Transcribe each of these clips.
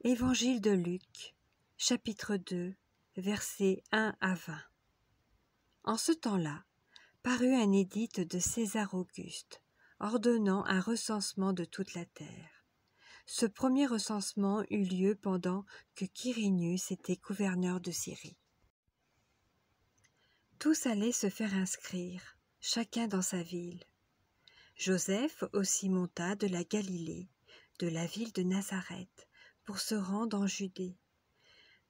Évangile de Luc, chapitre 2, versets 1 à 20. En ce temps-là, parut un édit de César Auguste, ordonnant un recensement de toute la terre. Ce premier recensement eut lieu pendant que Quirinius était gouverneur de Syrie. Tous allaient se faire inscrire, chacun dans sa ville. Joseph aussi monta de la Galilée, de la ville de Nazareth, pour se rendre en Judée,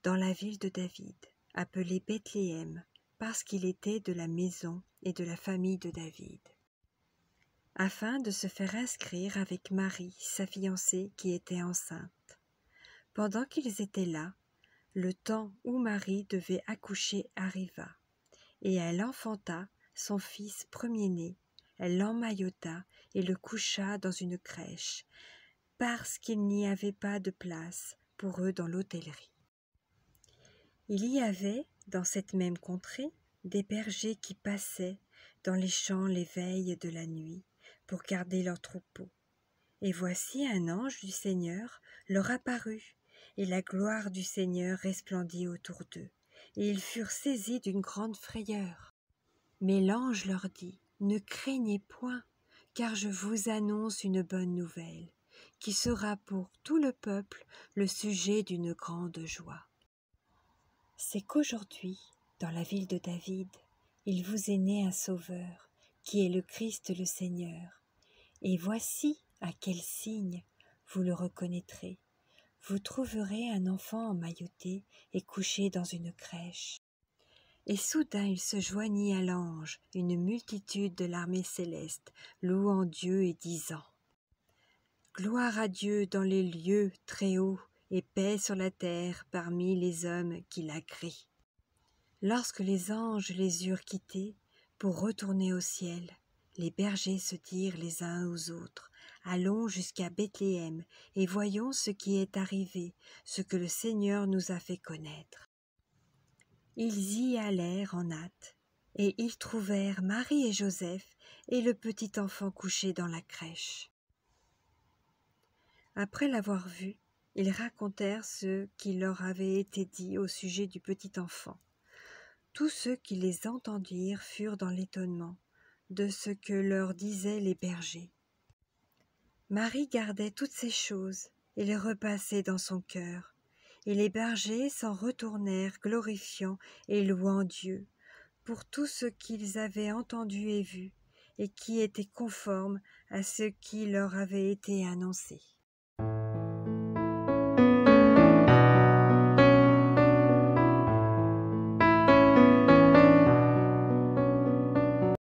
dans la ville de David, appelée Bethléem, parce qu'il était de la maison et de la famille de David, afin de se faire inscrire avec Marie, sa fiancée, qui était enceinte. Pendant qu'ils étaient là, le temps où Marie devait accoucher arriva, et elle enfanta son fils premier-né. Elle l'emmaillota et le coucha dans une crèche, parce qu'il n'y avait pas de place pour eux dans l'hôtellerie. Il y avait, dans cette même contrée, des bergers qui passaient dans les champs les veilles de la nuit pour garder leurs troupeaux. Et voici un ange du Seigneur leur apparut, et la gloire du Seigneur resplendit autour d'eux, et ils furent saisis d'une grande frayeur. Mais l'ange leur dit : « Ne craignez point, car je vous annonce une bonne nouvelle, qui sera pour tout le peuple le sujet d'une grande joie. C'est qu'aujourd'hui, dans la ville de David, il vous est né un Sauveur, qui est le Christ le Seigneur. Et voici à quel signe vous le reconnaîtrez. Vous trouverez un enfant emmailloté et couché dans une crèche. » Et soudain il se joignit à l'ange une multitude de l'armée céleste, louant Dieu et disant : « Gloire à Dieu dans les lieux très hauts, et paix sur la terre parmi les hommes qui l'agréent. » Lorsque les anges les eurent quittés pour retourner au ciel, les bergers se dirent les uns aux autres : « Allons jusqu'à Bethléem et voyons ce qui est arrivé, ce que le Seigneur nous a fait connaître. » Ils y allèrent en hâte, et ils trouvèrent Marie et Joseph et le petit enfant couché dans la crèche. Après l'avoir vu, ils racontèrent ce qui leur avait été dit au sujet du petit enfant. Tous ceux qui les entendirent furent dans l'étonnement de ce que leur disaient les bergers. Marie gardait toutes ces choses et les repassait dans son cœur, et les bergers s'en retournèrent glorifiant et louant Dieu pour tout ce qu'ils avaient entendu et vu, et qui était conforme à ce qui leur avait été annoncé.